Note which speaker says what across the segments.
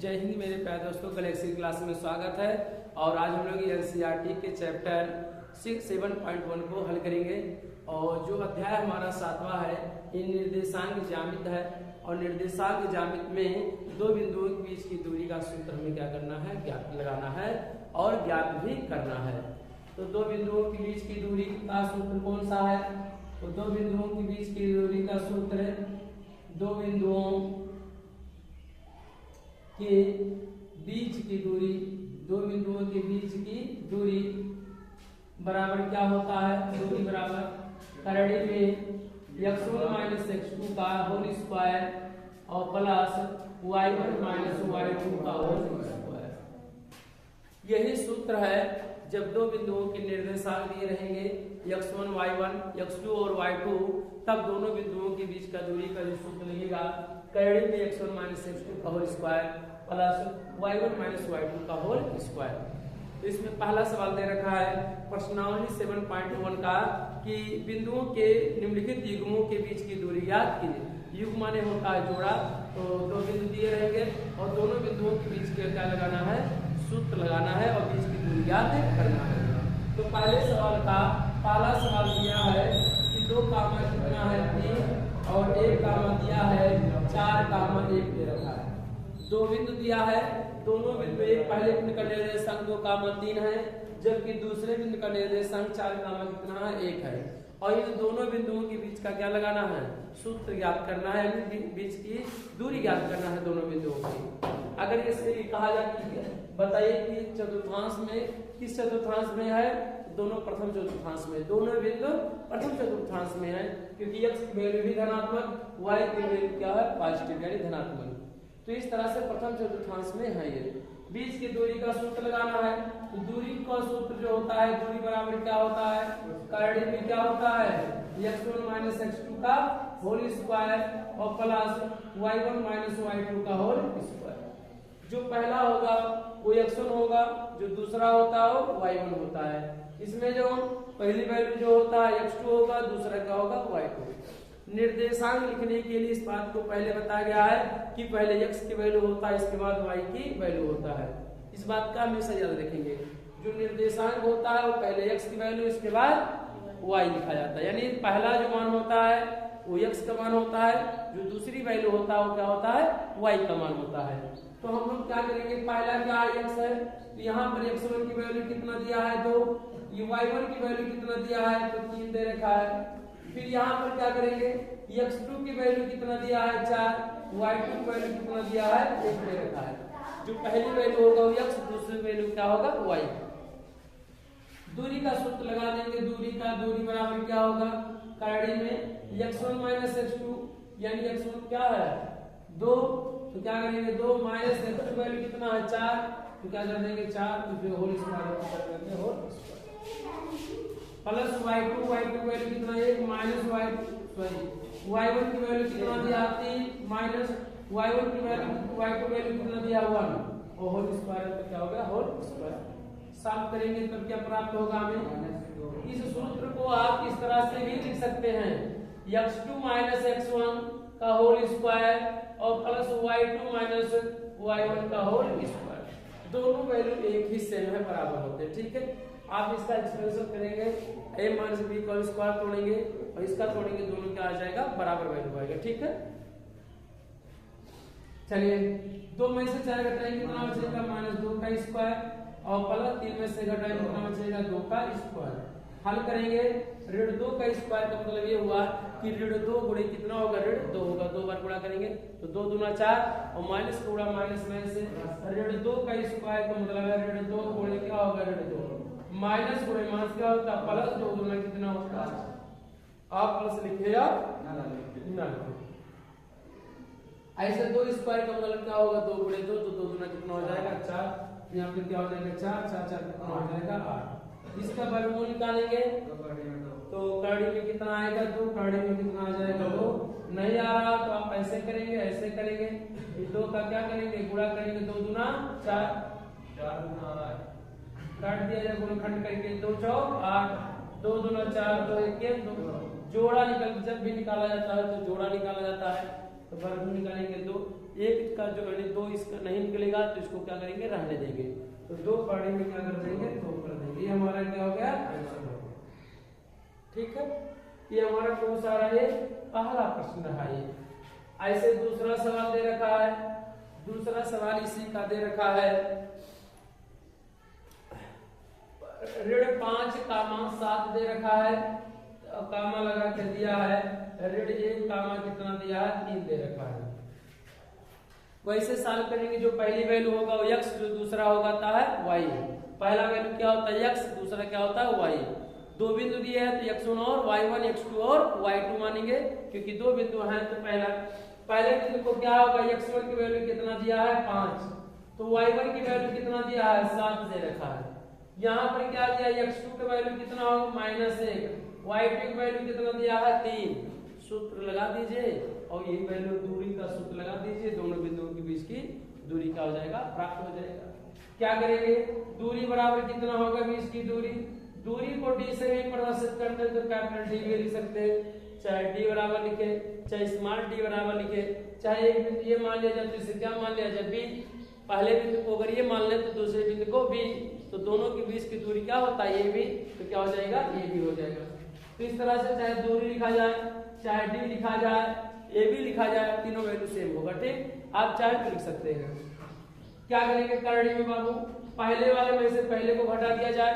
Speaker 1: जय हिंद मेरे प्यारे दोस्तों, गैलेक्सी क्लास में स्वागत है। और आज हम लोग एनसीईआरटी के चैप्टर 7.1 को हल करेंगे। और जो अध्याय हमारा 7वां है, ये निर्देशांक ज्यामिति है। और निर्देशांक ज्यामिति में दो बिंदुओं के बीच की दूरी का सूत्र हमें क्या करना है, ज्ञात लगाना है और ज्ञात भी करना है। तो दो बिंदुओं के बीच की दूरी का सूत्र कौन सा है? तो दो बिंदुओं के बीच की दूरी का सूत्र है, दो बिंदुओं के बीच की दूरी, दो बिंदुओं के बीच की दूरी बराबर क्या होता है? दूरी बराबर करड़ी में x1 माइनस x2 का होल स्क्वायर और प्लस y1 माइनस y2 का होल स्क्वायर। यही सूत्र है जब दो बिंदुओं के निर्देशांक दिए रहेंगे x1 y1 x2 और y2, तब दोनों बिंदुओं के बीच का दूरी का जो सूत्र लगेगा करड़ी में x1 माइनस x2 का whole square plus y1 minus y2 का होल स्क्वायर। तो इसमें पहला सवाल दे रखा है प्रश्नावली 7.1 का कि बिंदुओं के निम्नलिखित युग्मों के बीच की दूरी ज्ञात कीजिए। युग्म माने होता है जोड़ा, तो दो बिंदु दिए रहेंगे और दोनों बिंदुओं के बीच के क्या लगाना है, सूत्र लगाना है और बीच की दूरी ज्ञात करना है। तो पहले सवाल का पहला सवाल दिया है कि 2 कामा कितना है 3 और 1 कामा दिया है 4 कामा 1 दे रखा है। दो बिंदु दिया है, दोनों बिंदु एक पहले बिंदु का निर्देशांक 2 कामा 3 है, जबकि दूसरे बिंदु का निर्देशांक 4 कामा कितना है 1 है। और इन दोनों बिंदुओं के बीच का क्या लगाना है, सूत्र ज्ञात करना है, यानी बीच की दूरी ज्ञात करना है दोनों बिंदुओं की। अगर इसे कहा जाए बताइए कि चतुर्थांश में किस चतुर्थांश में है, दोनों प्रथम चतुर्थांश में, दोनों बिंदु प्रथम चतुर्थांश में है, क्योंकि x की वैल्यू भी धनात्मक, y की वैल्यू क्या है पॉजिटिव यानी धनात्मक। तो इस तरह से प्रथम चतुर्थांश में है ये। बीच की दूरी का सूत्र लगाना है, तो दूरी का सूत्र जो होता है, दूरी बराबर क्या होता है, करड़ी में क्या होता है x1 माइनस x2 का होल स्क्वायर और प्लस y1 माइनस y2 का होल स्क्वायर। जो पहला होगा वो x1 होगा, जो दूसरा होता है वो y1 होता है। इसमें जो पहली वैल्यू जो होता है x2 होगा, दूसरा क्या होगा y2। निर्देशांक लिखने के लिए इस बात को पहले बताया गया है कि पहले x की वैल्यू होता है, इसके बाद y की वैल्यू होता है। इस बात का हमेशा याद रखेंगे, जो निर्देशांक होता है वो पहले x की वैल्यू, इसके बाद y लिखा जाता है। यानी पहला जो मान होता है वो x का मान होता है, जो दूसरी वैल्यू होता है वो क्या होता है, y का मान होता है। तो हम लोग क्या करेंगे, पहला क्या x है, तो यहाँ पर x1 की वैल्यू कितना दिया है 2, ये y1 की वैल्यू कितना दिया है तो 3 दे रखा है। फिर यहाँ पर क्या करेंगे, x2 की वैल्यू कितना दिया है 4, y2 की वैल्यू कितना दिया है 1 दे रखा है। जो पहली वैल्यू होगा वो x, दूसरी वैल्यू क्या होगा y। दूरी का सूत्र लगा देंगे, दूरी बराबर क्या होगा, करड़ी में x1 माइनस x2 यानी x1 क्या है 2, तो क्या करेंगे 2 माइनस x2 वैल्यू कितना है 4, तो क्या कर देंगे 4, तो फिर होल स्क्वायर कर देते हैं होल प्लस y2 वैल्यू कितना 1 माइनस y1 की वैल्यू कितना दिया 3 माइनस y1 की वैल्यू y2 वैल्यू कितना दिया 1 और होल स्क्वायर का क्या होगा होल स्क्वायर। साफ करेंगे तब क्या प्राप्त होगा हमें। इस सूत्र को आप इस तरह से भी लिख सकते हैं, x2 माइनस x1 का होल स्क्वायर और प्लस y2 माइनस y1 का होल स्क्वायर। दोनों वैल्यू एक ही सेम है, बराबर होते हैं। ठीक है, आप इसका एक्सपेंशन करेंगे, a माइनस b का स्क्वायर तोड़ेंगे और इसका तोड़ेंगे, दोनों क्या आ जाएगा बराबर वैल्यू आएगा। ठीक है, चलिए 2 में से 4 घटाएंगे कितना बचेगा -2 का स्क्वायर और प्लस 3 में से घटाएंगे कितना बचेगा 2 का स्क्वायर। हल करेंगे, ऋण 2 का स्क्वायर का मतलब ये हुआ कि ऋण 2 गुणे कितना होगा, ऋण 2 होगा। 2 बार गुणा करेंगे तो 2 दूना 4 और माइनस को गुणा माइनस में से ऋण 2 का स्क्वायर का मतलब है ऋण 2 गुणे क्या होगा ऋण 2, माइनस गुणे माइनस क्या होता है प्लस 2 दूना कितना होता है, आप प्लस लिखे या ना लिखे। ऐसे 2 स्क्वायर का मतलब क्या होगा 2 गुणे 2, तो 2 दूना कितना हो जाएगा 4, यहाँ पे क्या हो जाएगा 4 4 4 कितना हो जाएगा 8। इसका वर्गमूल निकालेंगे तो करड़ी में कितना आएगा 2, करड़ी में कितना आ जाएगा 2, नहीं आ रहा तो आप ऐसे करेंगे ऐसे करेंगे, 2 का क्या करेंगे गुणा करेंगे, 2 दूना 4 काट दिया जाए गुणनखंड करके, 2 चौक 8, 2 दूना 4 2 1 2, जोड़ा निकल जब भी निकाला जाता है तो जोड़ा निकाला जाता है। तो वर्गमूल निकालेंगे 2, एक का जो 2 इसका नहीं निकलेगा तो इसको क्या करेंगे, रहने देंगे। तो 2 पारी में क्या कर देंगे, 2 कर देंगे। ये हमारा क्या हो गया, आंसर हो गया। ठीक है, ये हमारा कौन सा रहा है, पहला प्रश्न रहा है। ऐसे दूसरा सवाल दे रखा है, दूसरा सवाल इसी का दे रखा है, ऋण 5 कामा 7 दे रखा है, कामा लगा के दिया है, ऋण 1 कामा कितना दिया है, 3 दे रखा है। वैसे सॉल्व करेंगे, जो पहली वैल्यू होगा वो x, जो दूसरा होगा है y। पहला वैल्यू क्या होता है x, दूसरा क्या होता है y। 2 बिंदु दिए हैं तो x1 और y1, x2 और y2 मानेंगे, क्योंकि 2 बिंदु हैं। तो पहले बिंदु को क्या होगा, x1 की वैल्यू कितना दिया है 5, तो y1 की वैल्यू कितना दिया है 7 दे रखा है। यहाँ पर क्या दिया, x2 की वैल्यू कितना होगा -1, y2 की वैल्यू कितना दिया है 3। सूत्र लगा दीजिए और यही वैल्यू दूरी का सूत्र लगा दीजिए, दोनों बिंदुओं के बीच की दूरी क्या हो जाएगा, प्राप्त हो जाएगा। क्या करेंगे, दूरी बराबर कितना होगा, बीच की दूरी, दूरी को d से भी प्रदर्शित करते हैं तो कैपिटल D भी लिख सकते हैं, चाहे d बराबर लिखे, चाहे स्मॉल d बराबर लिखे, चाहे एक बिंदु ये मान लिया जाए तो इसे क्या मान लिया जाए b, पहले बिंदु को अगर ये मान ले तो दूसरे बिंदु को b, तो दोनों के बीच की दूरी क्या होता है, ये भी, तो क्या हो जाएगा, ये भी हो जाएगा। तो इस तरह से चाहे दूरी लिखा जाए, चाहे d लिखा जाए, a भी लिखा जाए, तीनों वैल्यू सेम होगा। ठीक, आप चाहे तो लिख सकते हैं। क्या करेंगे करड़ी में बाबू, पहले वाले में से पहले को घटा दिया जाए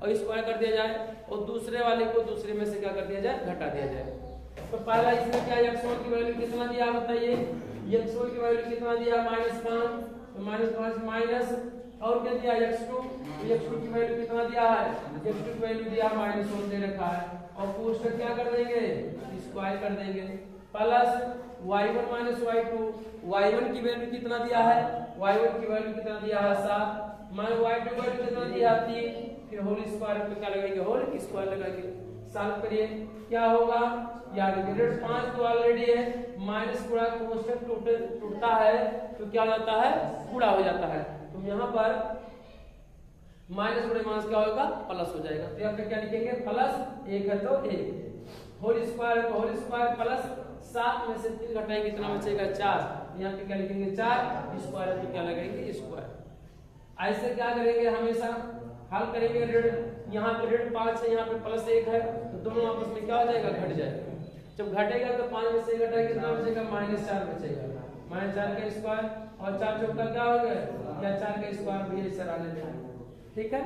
Speaker 1: और स्क्वायर कर दिया जाए, और दूसरे वाले को दूसरे में से क्या कर दिया जाए, घटा दिया जाए। तो पहला इसमें क्या, x1 की वैल्यू कितना दिया बताइए, x1 की वैल्यू कितना दिया -5, तो -5 माइनस और क्या दिया x2, x2 की वैल्यू कितना दिया है, x2 की वैल्यू दिया -1 दे रखा है, और कोष्ठक क्या कर देंगे, स्क्वायर कर देंगे, प्लस y1 - y2, y1 की वैल्यू कितना दिया है, y1 की वैल्यू कितना दिया है 7, माइनस y2 की वैल्यू कितना दिया है 3, फिर होल स्क्वायर पे क्या लगाएंगे, होल स्क्वायर लगाएंगे। सॉल्व करिए, क्या होगा, याद रखिए 5 तो ऑलरेडी है, माइनस गुणा कोष्ठक टूटता है तो क्या हो जाता है, गुणा हो जाता है। तो यहाँ पर माइनस गुणे माइनस क्या होगा, प्लस हो जाएगा। तो यहाँ पे क्या लिखेंगे, प्लस 1 है तो 1, होल स्क्वायर है तो होल स्क्वायर, प्लस 7 में से 3 घटाएंगे कितना बचेगा 4, यहाँ पे क्या लिखेंगे 4, स्क्वायर है तो क्या लगाएंगे स्क्वायर। ऐसे क्या करेंगे, हमेशा हल करेंगे, ऋण यहाँ पे ऋण 5 है, यहाँ पे +1 है, तो दोनों आपस में क्या हो जाएगा, घट जाएगा। जब घटेगा तो 5 में से घटाएगा कितना बचेगा, -4 बचेगा, -4 का स्क्वायर, और 4 चौका क्या हो गया, या 4 का स्क्वायर भी ऐसा रहने देंगे। ठीक है,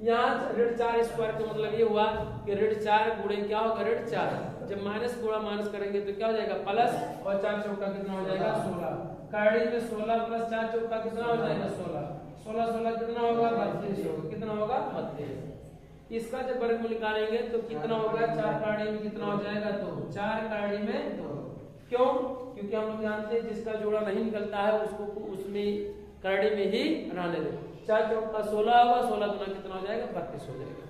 Speaker 1: यहाँ ऋण 4 स्क्वायर का मतलब ये हुआ कि ऋण 4 गुणे क्या होगा, ऋण 4, जब माइनस गुणा माइनस करेंगे तो क्या हो जाएगा प्लस, और 4 चौका कितना हो जाएगा 16, करड़ी में 16 + 4 चौका कितना हो जाएगा 16, 16 16 कितना होगा 32 होगा, कितना होगा 32। इसका जब वर्गमूल निकालेंगे तो कितना होगा, 4 करड़ी में कितना हो जाएगा 2, 4 करड़ी में 2। क्यों, क्योंकि हम लोग जानते हैं जिसका जोड़ा नहीं निकलता है उसको उसमें करड़ी में ही रहने दें। 4 चौका 16 होगा, 16 गुना कितना हो जाएगा 32 हो जाएगा।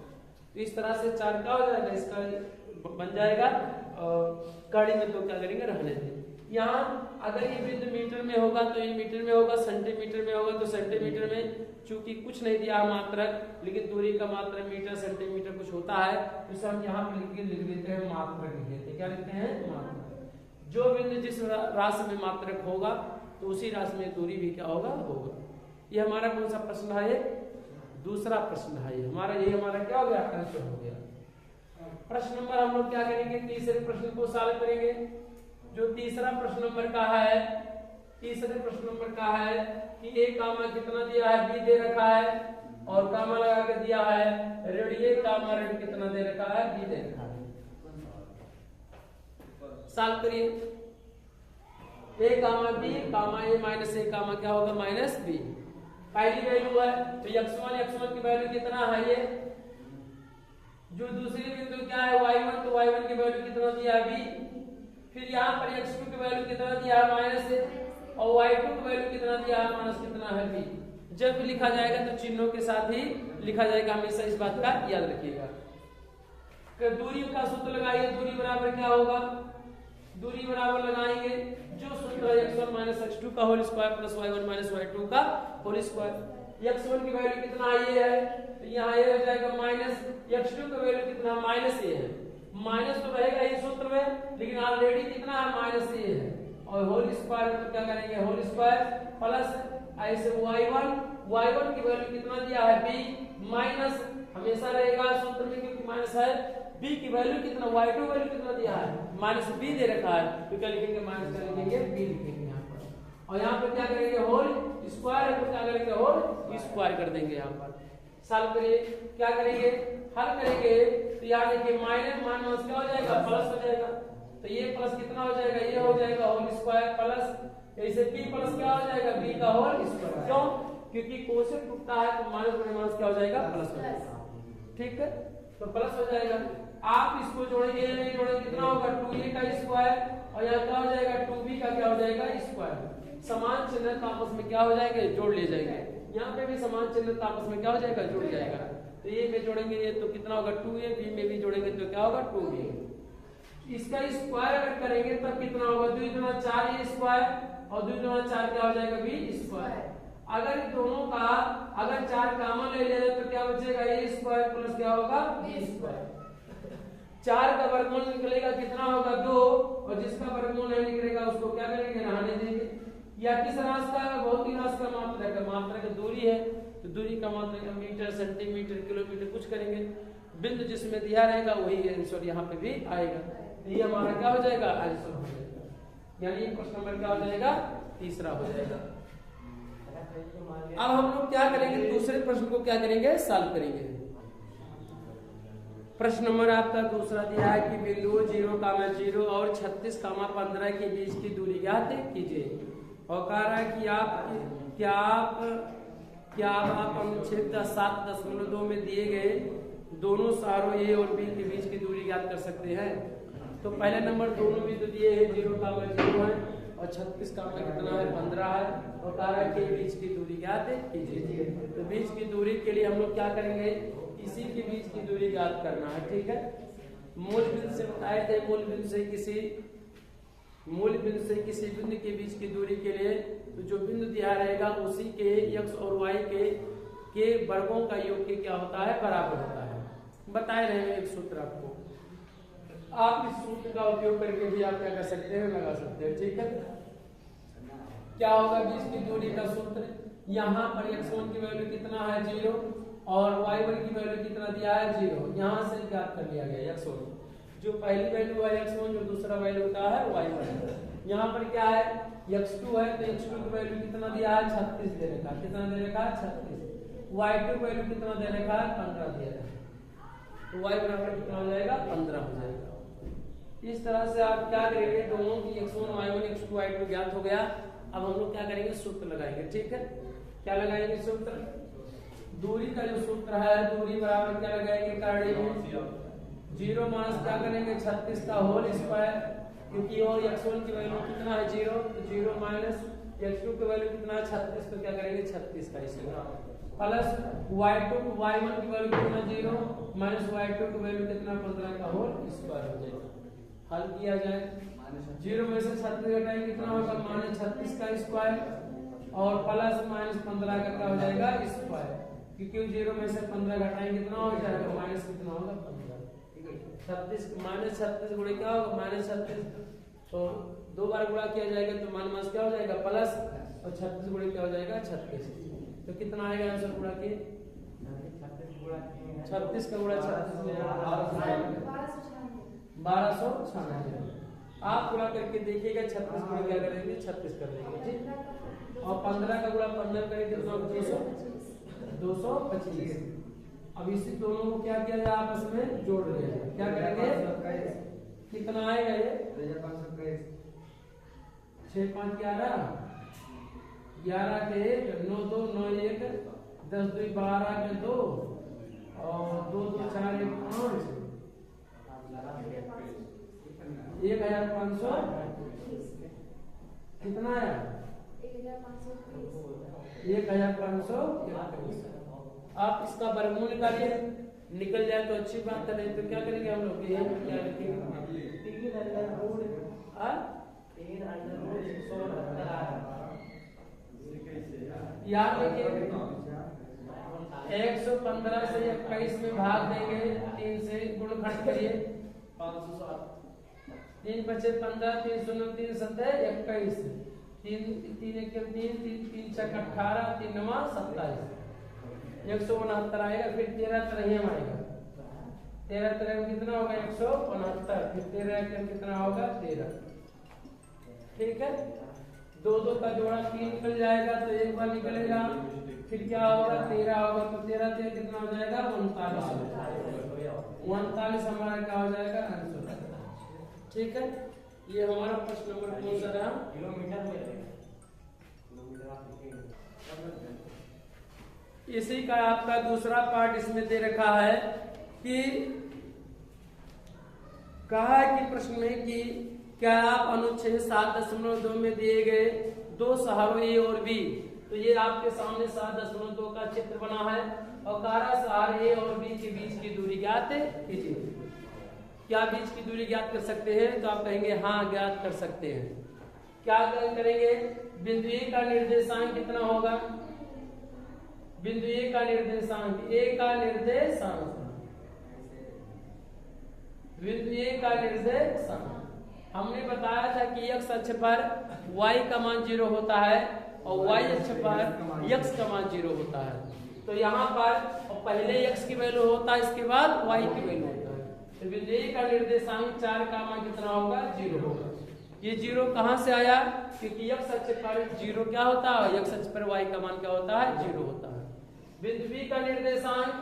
Speaker 1: तो इस तरह से 4 क्या हो जाएगा, इसका बन जाएगा, और कड़ी में 2 क्या करेंगे, रहने दें। यहाँ अगर ये बिंदु मीटर में होगा तो ये मीटर में होगा, सेंटीमीटर में होगा तो सेंटीमीटर में, चूंकि कुछ नहीं दिया मात्रक, लेकिन दूरी का मात्रक मीटर सेंटीमीटर कुछ होता है, तो हम यहाँ पे लिख देते हैं मात्रक, लिख देते हैं, क्या लिखते हैं मात्रक। जो बिंदु जिस राशि में मात्रक होगा तो उसी राशि में दूरी भी क्या होगा, होगा। ये हमारा कौन सा प्रश्न है, दूसरा प्रश्न है हमारा, ये हमारा क्या हो गया, आंसर हो गया। प्रश्न नंबर हम लोग क्या करेंगे, तीसरे प्रश्न को सॉल्व करेंगे। जो तीसरा प्रश्न नंबर का है, तीसरे प्रश्न नंबर का है कि a कामा कितना दिया है, b दे रखा है, और कामा लगा के दिया है ऋण a कामा ऋण कितना दे रखा है, b दे रखा है। सॉल्व करिए, a comma b comma a minus a comma क्या होगा, माइनस b। पहली वैल्यू है तो x1 की वैल्यू कितना है, ये जो दूसरी बिंदु क्या है y1, तो y1 की वैल्यू कितना दिया है b, फिर यहाँ पर x2 की वैल्यू कितना दिया है -1, और y2 की वैल्यू कितना दिया है माइनस कितना है b। जब भी लिखा जाएगा तो चिन्हों के साथ ही लिखा जाएगा, हमेशा इस बात का याद रखिएगा। दूरी का सूत्र लगाइए, दूरी बराबर क्या होगा, दूरी बराबर लगाएंगे जो सूत्र है x1 - x2 का whole square plus y1 - y2 का होल स्क्वायर। x1 की वैल्यू कितना ये है, तो यहाँ ये हो जाएगा माइनस, x2 का वैल्यू कितना माइनस ये है, माइनस तो रहेगा ही सूत्र में, लेकिन ऑलरेडी कितना है -a है, और होल स्क्वायर तो क्या करेंगे होल स्क्वायर प्लस ऐसे y1 की वैल्यू कितना दिया है b माइनस हमेशा रहेगा सूत्र में क्योंकि माइनस है b की वैल्यू कितना y2 वैल्यू कितना दिया है माइनस b दे रखा है तो क्या लिखेंगे माइनस का लिखेंगे b लिखेंगे यहाँ पर और यहाँ पर क्या करेंगे होल स्क्वायर है तो क्या करेंगे होल स्क्वायर कर देंगे यहाँ पर सॉल्व करिए क्या करेंगे हल करेंगे तो यहाँ देखिए माइनस माइनस क्या हो जाएगा प्लस हो जाएगा तो ये प्लस कितना हो जाएगा ये हो जाएगा होल स्क्वायर प्लस ऐसे p प्लस क्या हो जाएगा b का होल स्क्वायर क्यों क्योंकि कोशेंट टूटता है तो माइनस बटे माइनस क्या हो जाएगा प्लस हो जाएगा ठीक है तो प्लस हो जाएगा आप इसको जोड़ेंगे नहीं जोड़ेंगे कितना होगा 2a का स्क्वायर और यहाँ क्या हो जाएगा 2b का क्या हो जाएगा स्क्वायर समान चिन्ह आपस में क्या हो जाएंगे जोड़ ले जाएंगे यहाँ पे भी समान चिन्ह आपस में क्या हो जाएगा जुड़ जाएगा तो ये में जोड़ेंगे ये तो कितना होगा 2a b में भी जोड़ेंगे तो क्या होगा 2b इसका स्क्वायर अगर करेंगे तब कितना होगा 2 गुना 4a स्क्वायर और 2 गुना 4 क्या हो जाएगा b स्क्वायर अगर दोनों का अगर 4 कॉमन ले लिया तो क्या बचेगा a स्क्वायर प्लस क्या होगा b स्क्वायर 4 का वर्गमूल निकलेगा कितना होगा 2 और जिसका वर्गमूल नहीं निकलेगा उसको क्या करेंगे रहने देंगे या किस राशि का भौतिक राशि का मात्रा का दूरी है तो दूरी का मात्रा का मीटर सेंटीमीटर किलोमीटर कुछ करेंगे बिंदु जिसमें दिया रहेगा वही आंसर यहाँ पे भी आएगा ये हमारा क्या हो जाएगा आंसर हो जाएगा यानी क्वेश्चन नंबर क्या हो जाएगा तीसरा हो जाएगा अब हम लोग क्या करेंगे दूसरे प्रश्न को क्या करेंगे सॉल्व करेंगे प्रश्न नंबर आपका दूसरा दिया है कि बिंदु 0,0 और 36,15 के बीच की दूरी ज्ञात कीजिए और कह रहा है कि क्या आप अनुच्छेद 7.2 में दिए गए दोनों शहरों ए और बी के बीच की दूरी ज्ञात कर सकते हैं तो पहले नंबर दोनों भी तो दिए हैं 0,0 है और 36 का कितना है 15 है और कह रहा है कि बीच की दूरी ज्ञात कीजिए तो बीच की दूरी के लिए हम लोग क्या करेंगे इसी के बीच की दूरी ज्ञात करना है ठीक है मूल बिंदु से बताए थे मूल बिंदु से किसी बिंदु के बीच की दूरी के लिए तो जो बिंदु दिया रहेगा उसी के x और y के वर्गों का योग के क्या होता है बराबर होता है बताए रहे हैं एक सूत्र आपको आप इस सूत्र का उपयोग करके भी आप क्या कर सकते हैं लगा सकते हैं ठीक है क्या होगा बीच की दूरी का सूत्र यहाँ पर x1 की वैल्यू कितना है 0 और y1 की वैल्यू कितना दिया है 0 यहाँ से ज्ञात कर लिया गया x1 जो पहली वैल्यू है x1 जो दूसरा वैल्यू का है y1 यहाँ पर क्या है x2 है तो x2 की वैल्यू कितना दिया है 36 दे रखा है कितना दे रखा है 36 y2 वैल्यू कितना दे रखा है 15 दे रखा है तो y बराबर कितना हो जाएगा 15 हो जाएगा इस तरह से आप क्या करेंगे दोनों की x1 y1 x2 y2 ज्ञात हो गया अब हम लोग क्या करेंगे सूत्र लगाएंगे ठीक है क्या लगाएंगे सूत्र दूरी का जो सूत्र है दूरी बराबर क्या लगाएंगे करड़ी में 0 माइनस क्या करेंगे 36 का होल स्क्वायर क्योंकि वो x1 की वैल्यू कितना है 0 तो 0 माइनस x2 की वैल्यू कितना है 36 तो क्या करेंगे 36 का स्क्वायर प्लस y2 y1 की वैल्यू कितना 0 माइनस y2 की वैल्यू कितना 15 का होल स्क्वायर हो जाएगा हल किया जाए 0 में से 36 घटाएंगे कितना होगा माइनस 36 का स्क्वायर और प्लस माइनस 15 का क्या हो जाएगा स्क्वायर क्योंकि 0 में से 15 घटाएंगे कितना हो जाएगा माइनस कितना होगा 36 माइनस 36 गुणे क्या होगा माइनस 36 तो दो बार गुणा किया जाएगा तो माइनस क्या हो जाएगा प्लस और 36 गुणे क्या हो जाएगा 36 तो कितना आएगा आंसर गुणा के 36 का गुणा 36 में 1296 आप गुणा करके देखिएगा 36 गुणा क्या करेंगे 36 कर देंगे ठीक और 15 का गुणा 15 करेंगे तो 225 अब इसी दोनों को क्या किया जाए आपस में जोड़ लिया जाए क्या करेंगे कितना आएगा ये 6 5 11 के 1 9 2 9 1 10 2 12 के 2 और 2 2 4 1 5 1500 कितना है 1500 आप इसका वर्गमूल निकालिए निकल जाए तो अच्छी बात है नहीं तो क्या करेंगे हम लोग ये क्या लिखेंगे याद रखिए 115 से 21 में भाग देंगे 3 से गुणनखंड करिए 507 3 बचे 15, 3 शून्य 3 सत्तर 21, 3 3 1 3 3 3 6 18, 3 9 27, 169 आएगा। फिर 13 तरह आएगा, 13 तरह में कितना होगा 169, फिर 13 का कितना होगा 13। ठीक है, 2 2 का जोड़ा 3 निकल जाएगा तो एक बार निकलेगा, फिर क्या होगा 13 होगा, तो 13 13 कितना हो जाएगा 39 हमारा क्या हो जाएगा आंसर। ठीक है, ये हमारा प्रश्न नंबर कौन सा रहा, इसी का आपका दूसरा पार्ट इसमें दे रखा है कि कहा है कि प्रश्न में कि क्या आप अनुच्छेद 7.2 में दिए गए दो सहारों ए और बी, तो ये आपके सामने 7.2 का चित्र बना है और कारा सहार ए और बी के बीच की दूरी ज्ञात कीजिए। क्या बीच की दूरी ज्ञात कर सकते हैं, तो आप कहेंगे हाँ ज्ञात कर सकते हैं। क्या करेंगे, बिंदु ए का निर्देशांक कितना होगा, बिंदु ए का निर्देशांक, ए का निर्देशांक, बिंदु ए का निर्देशांक हमने बताया था कि x अक्ष पर y का मान 0 होता है और y अक्ष पर x का मान 0 होता है। तो यहाँ पर पहले x की वैल्यू होता है, इसके बाद y की वैल्यू होता है। तो बिंदु ए का निर्देशांक 4 का मान कितना होगा 0 होगा। ये 0 कहाँ से आया, क्योंकि x अक्ष पर 0 क्या होता है, x अक्ष पर y का मान क्या होता है 0 होता है। बिंदु b का निर्देशांक,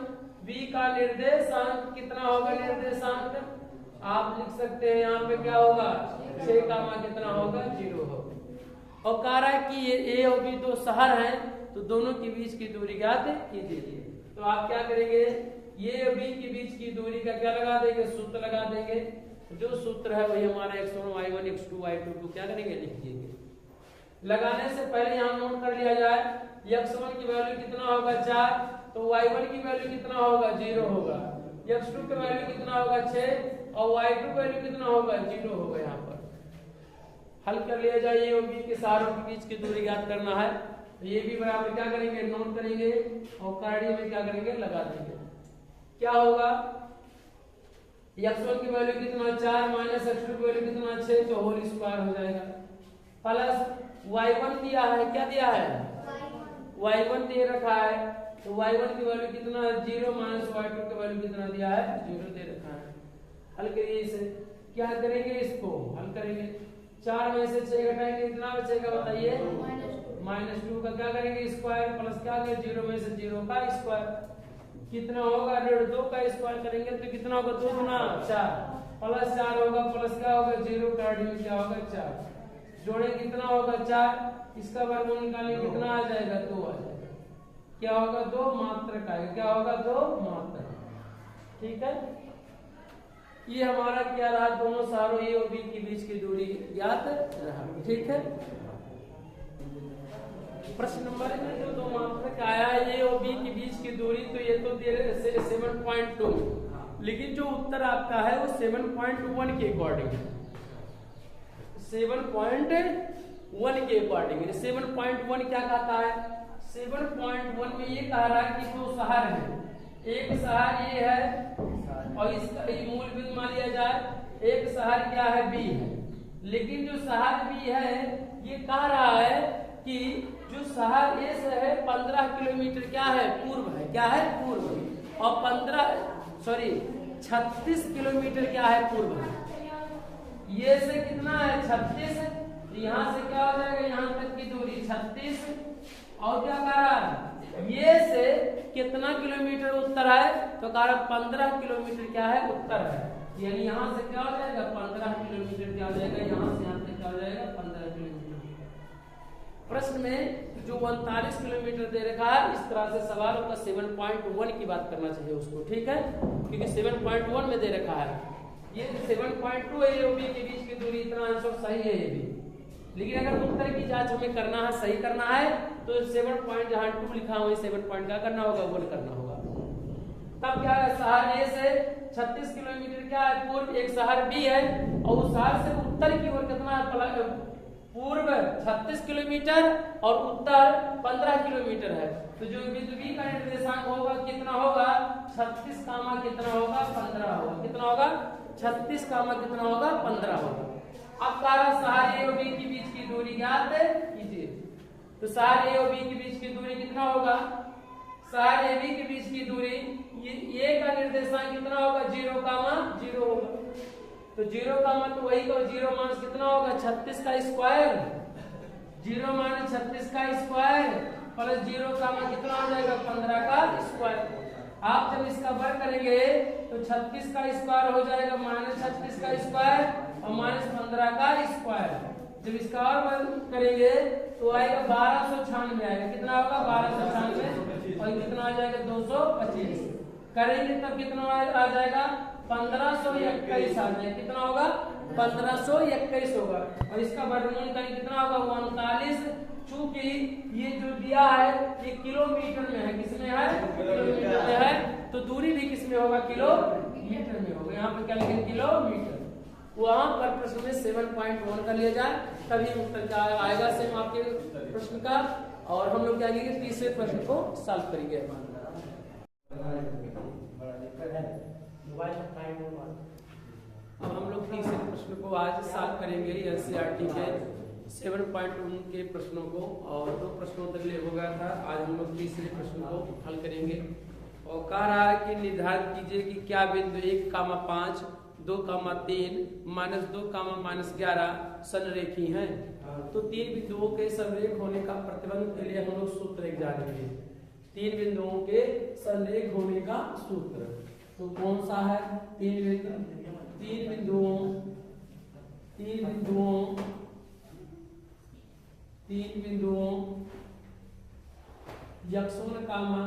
Speaker 1: b का निर्देशांक कितना होगा, निर्देशांक आप लिख सकते हैं यहाँ पे क्या होगा 6 का मान कितना होगा 0 होगा। और कह रहा है कि ये ए और बी दो शहर हैं, तो दोनों के बीच की दूरी ज्ञात कीजिए। तो आप क्या करेंगे, ये और बी के बीच की दूरी का क्या लगा देंगे, सूत्र लगा देंगे। जो सूत्र है वही हमारा x1 y1 x2 y2 को क्या करेंगे लिख देंगे। लगाने से पहले यहाँ नोट कर लिया जाए, x1 की वैल्यू कितना होगा 4, तो y1 की वैल्यू कितना होगा 0 होगा, x2 की वैल्यू कितना होगा 6 और y2 वैल्यू कितना होगा 0 होगा। यहाँ पर हल कर लिया जाए, ये और बी के सहारों के बीच की दूरी ज्ञात करना है। तो ये भी बराबर क्या करेंगे नोट करेंगे और कार्डियो में क्या करेंगे लगा देंगे। क्या होगा, x1 की वैल्यू कितना 4 माइनस x2 की वैल्यू कितना 6, तो होल स्क्वायर हो जाएगा, प्लस y1 दिया है, क्या दिया है y1 दे रखा है, तो y1 की वैल्यू कितना 0 माइनस y2 की वैल्यू कितना दिया है 0 दे रखा है। हल करिए इसे, क्या करेंगे इसको हल करेंगे, 4 में से 6 घटाएंगे कितना बचेगा बताइए -2 का क्या करेंगे स्क्वायर, प्लस क्या करेंगे 0 में से 0 का स्क्वायर कितना होगा 2 का स्क्वायर करेंगे तो कितना होगा 2 गुना 4 प्लस 4 होगा, प्लस क्या होगा 0 का क्या होगा 4 जोड़े कितना होगा 4, इसका वर्गमूल निकालेंगे कितना आ जाएगा 2 आ जाएगा। क्या होगा 2 मात्रक आएगा, क्या होगा 2 मात्रक। ठीक है, ये हमारा क्या रहा, दोनों सहारों ए और बी के बीच की दूरी ज्ञात रहा। ठीक है, प्रश्न नंबर में जो 2 मात्रक आया ए और बी के बीच की दूरी, तो ये तो दे रहे 7.2, लेकिन जो उत्तर आपका है वो 7.1 के अकॉर्डिंग है, 7.1 के अकॉर्डिंग है। 7.1 क्या कहता है, 7.1 में ये कह रहा है कि 2 शहर हैं, एक शहर ये है और इसका मूल बिंदु मान लिया जाए, एक शहर क्या है बी है, लेकिन जो शहर बी है ये कह रहा है कि जो शहर ए से है 15 किलोमीटर क्या है पूर्व है, क्या है पूर्व, और 36 किलोमीटर क्या है पूर्व है। ये से कितना है 36, यहाँ से क्या हो जाएगा यहाँ तक की दूरी 36, और क्या कह रहा है ये से कितना किलोमीटर उत्तर है, तो कह रहा 15 किलोमीटर क्या है उत्तर है, यानी यहाँ से क्या हो जाएगा 15 किलोमीटर क्या हो जाएगा, यहाँ से यहाँ तक क्या हो जाएगा 15 किलोमीटर। प्रश्न में जो 39 किलोमीटर दे रखा है, इस तरह से सवाल होगा 7.1 की बात करना चाहिए उसको। ठीक है, क्योंकि 7.1 में दे रखा है, ये 7.2 ए और बी के बीच की दूरी, इतना आंसर सही है ये भी। लेकिन अगर उत्तर की जांच हमें करना है, सही करना है, तो 7 जहां 2 लिखा हुआ है 7 क्या करना होगा 1 करना होगा। तब क्या है, शहर ए से 36 किलोमीटर क्या है पूर्व, एक शहर बी है और उस शहर से उत्तर की ओर कितना है, पूर्व 36 किलोमीटर और उत्तर 15 किलोमीटर है। तो जो बिंदु बी का निर्देशांक होगा कितना होगा 36 कामा कितना होगा 15 होगा, कितना होगा 36 कामा कितना होगा 15 होगा। अब कहा सहार ए और बी के बीच की दूरी ज्ञात कीजिए। तो सहार ए और बी के बीच की दूरी कितना होगा? सहार ए बी के बीच की दूरी ये का निर्देशांक कितना होगा? 0, 0 होगा। तो 0 का मान तो वही तो 0 माइनस कितना होगा? 36 का स्क्वायर। 0 माइनस 36 का स्क्वायर प्लस 0 का मान कितना हो जाएगा? 15 का स्क्वायर। आप जब इसका वर्ग करेंगे तो 36 का स्क्वायर हो जाएगा माइनस 36 का स्क्वायर और माइनस 15 का स्क्वायर। जब इसका और वर्ग करेंगे तो आएगा 1296 आएगा। कितना होगा? 1296 और कितना आ जाएगा? 225 करेंगे तब कितना आ जाएगा? 1521 आ जाएगा। कितना होगा? 1521 होगा। और इसका वर्गमूल करेंगे कितना होगा? 39। चूंकि ये जो दिया है ये किलोमीटर में है, किसमें है? किलोमीटर में है, तो दूरी भी किसमें होगा? किलोमीटर में होगा। यहाँ पे क्या लिखेंगे? किलोमीटर। वहां पर प्रश्न में 7.1 कर लिया जाए तभी उत्तर क्या आएगा सेम आपके प्रश्न का। और हम लोग क्या करेंगे? तीसरे प्रश्न को सॉल्व करेंगे। अब हम लोग तीसरे प्रश्न को आज सॉल्व करेंगे एनसीईआरटी के 7.1 के प्रश्नों को। और 2 प्रश्नों तक ले हो गया था, आज हम लोग तीसरे प्रश्न को हल करेंगे। और कह रहा है कि निर्धारित कीजिए कि क्या बिंदु 1, 5, 2, 3, -2, -11 संरेखी हैं। तो 3 बिंदुओं के संरेख होने का प्रतिबंध के लिए हम लोग सूत्र एक जानेंगे। 3 बिंदुओं के संरेख होने का सूत्र तो कौन सा है? 3 बिंदुओं x1,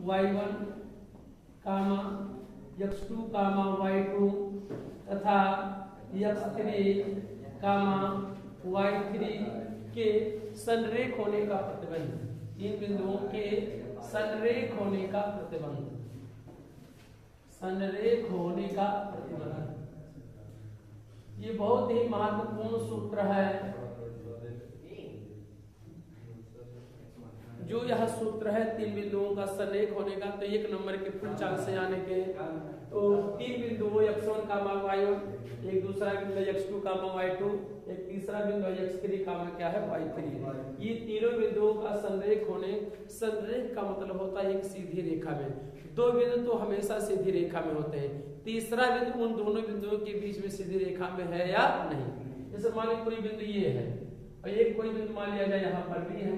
Speaker 1: y1, x2, y2 तथा x3, y3 के संरेख होने का प्रतिबंध। 3 बिंदुओं के संरेख होने का प्रतिबंध। संरेख होने का प्रतिबंध ये बहुत ही महत्वपूर्ण सूत्र है। जो यह सूत्र है 3 बिंदुओं का संरेख होने का, तो 1 नंबर के फुल चांस से आने के। तो 3 बिंदुओं x1, y1, एक दूसरा बिंदु x2, y2, एक तीसरा बिंदु x3, क्या है? y3। ये तीनों बिंदुओं का संरेख होने, संरेख का मतलब होता है एक सीधी रेखा में। 2 बिंदु तो हमेशा सीधी रेखा में होते हैं, तीसरा बिंदु उन दोनों बिंदुओं के बीच में सीधी रेखा में है या नहीं। जैसे मान लीजिए कोई बिंदु ये है और एक कोई बिंदु मान लिया जाए यहाँ पर भी है।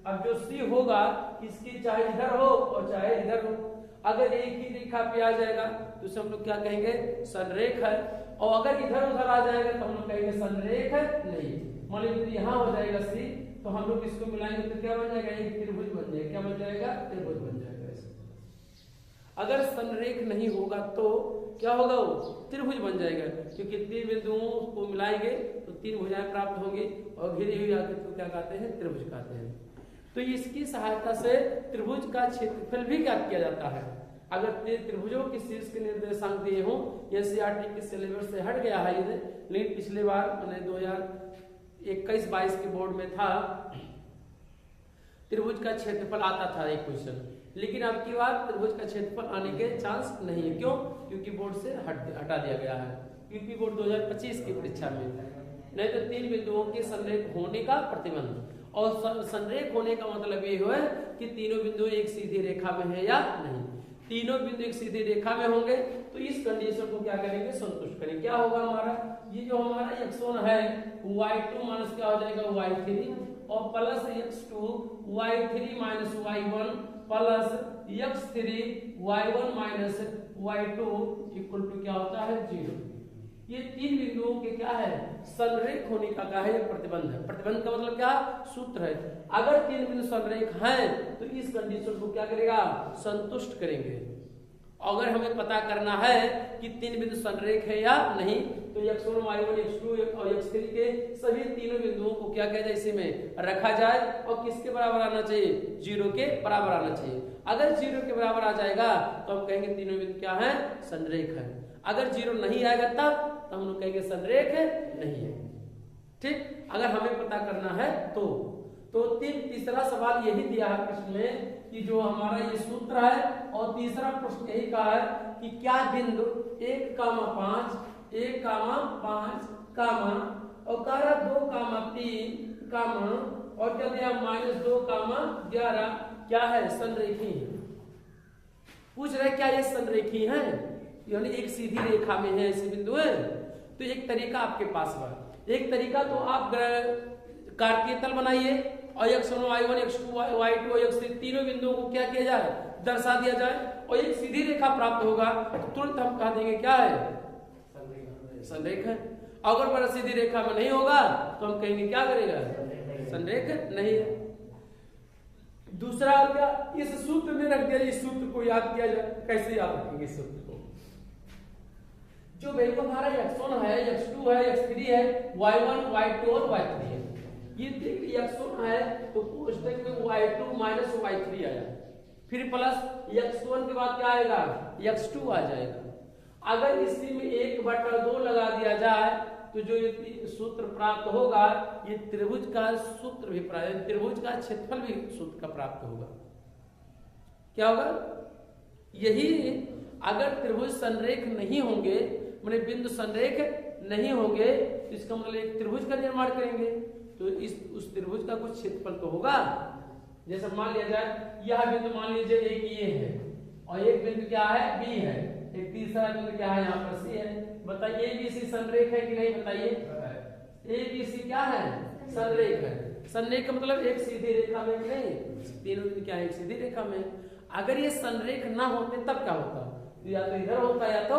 Speaker 1: अब जो C होगा इसकी चाहे इधर हो और चाहे इधर हो, अगर एक ही रेखा पे आ जाएगा तो उसे हम लोग क्या कहेंगे? संरेख है। और अगर इधर उधर आ जाएगा तो हम लोग कहेंगे संरेख नहीं। मान लीजिए यहाँ हो जाएगा C तो हम लोग इसको मिलाएंगे तो क्या बन जाएगा? एक त्रिभुज बन जाएगा। क्या बन जाएगा? त्रिभुज बन जाएगा। अगर संरेख नहीं होगा तो क्या होगा? वो त्रिभुज बन जाएगा, क्योंकि 3 बिंदुओं को मिलाएंगे तो 3 भुजाएं प्राप्त होंगी और घिरी हुई आकृति को क्या कहते हैं? त्रिभुज कहते हैं। तो इसकी सहायता से त्रिभुज का क्षेत्रफल भी ज्ञात किया जाता है। अगर त्रिभुजों के शीर्ष के निर्देशांक दिए हों, एनसीईआरटी के सिलेबस से हट गया है ये, लेकिन पिछले बार मैंने 2021-22 के बोर्ड में था, त्रिभुज का क्षेत्रफल आता था एक क्वेश्चन, लेकिन अब की बार त्रिभुज का क्षेत्रफल आने के चांस नहीं है। क्यों? क्योंकि बोर्ड से हटा दिया गया है, यूपी बोर्ड 2025 की परीक्षा में। नहीं तो 3 बिंदुओं के संरेख होने का प्रतिबंध। और संरेख होने का मतलब ये है कि तीनों बिंदु एक सीधी रेखा में है या नहीं। तीनों बिंदु एक सीधी रेखा में होंगे तो इस कंडीशन को क्या करेंगे? संतुष्ट करेंगे। क्या होगा हमारा? ये जो हमारा x1 है y2 माइनस क्या हो जाएगा? y3 और plus x2 y3 minus y1 plus x3 y1 minus y2 equal to क्या होता है? 0। ये 3 बिंदुओं के क्या है? संरेख होने का क्या है? प्रतिबंध है। प्रतिबंध का मतलब क्या? सूत्र है। अगर 3 बिंदु संरेख हैं तो इस कंडीशन को क्या करेगा? संतुष्ट करेंगे। अगर हमें पता करना है कि 3 बिंदु संरेख है या नहीं, तो x1, y1, x2 और x3 के सभी तीनों बिंदुओं को क्या किया जाए? इसी में रखा जाए और किसके बराबर आना चाहिए? 0 के बराबर आना चाहिए। अगर 0 के बराबर आ जाएगा तो हम कहेंगे तीनों बिंदु क्या है? संरेख है। अगर 0 नहीं आएगा तब तो हम लोग कहेंगे संरेख नहीं है। ठीक, अगर हमें पता करना है तो तीसरा सवाल यही दिया है प्रश्न में कि जो हमारा ये सूत्र है, और तीसरा प्रश्न यही कहा है कि क्या बिंदु 1, 5, और कह रहा 2, 3, और क्या दिया -2, 11 क्या है संरेखी है। पूछ रहे क्या ये संरेखी है, यानी एक सीधी रेखा में है ऐसे बिंदु है। तो एक तरीका आपके पास बा, एक तरीका तो आप कार्तीय तल बनाइए और x1 y1 x2 y2 और x3 तीनों बिंदुओं को क्या किया जाए दर्शा दिया जाए और एक सीधी रेखा प्राप्त होगा तो तुरंत हम कह देंगे क्या है संरेख है। अगर बड़ा सीधी रेखा में नहीं होगा तो हम कहेंगे क्या करेगा संरेख नहीं है। दूसरा क्या इस सूत्र में रख दिया, इस सूत्र को याद किया जाए, कैसे याद रखेंगे इस सूत्र को। जो वेग हमारा x1 है x2 है x3 है y1 y2 और y3 है, ये देखिए x1 है तो कोष्ठक में y2 माइनस y3 आया, फिर प्लस x1 के बाद क्या आएगा x2 आ जाएगा। अगर इसी में 1/2 लगा दिया जाए तो जो ये सूत्र प्राप्त होगा ये त्रिभुज का सूत्र भी प्राप्त, त्रिभुज का क्षेत्रफल भी सूत्र का प्राप्त होगा। क्या होगा यही, अगर त्रिभुज संरेख नहीं होंगे माने बिंदु संरेख नहीं होंगे तो इसका मतलब एक त्रिभुज का निर्माण करेंगे तो उस त्रिभुज का कुछ क्षेत्रफल तो होगा। जैसे मान लिया जाए यह बिंदु मान लीजिए एक ये है और एक बिंदु क्या है बी है, एक तीसरा बिंदु क्या है यहाँ पर सी है। बताइए ABC संरेख है कि नहीं, बताइए ABC क्या है संरेख है। संरेख का मतलब एक सीधी रेखा में नहीं, तीनों बिंदु क्या है एक सीधी रेखा में। अगर ये संरेख ना होते तब क्या होता, तो या तो इधर होता या तो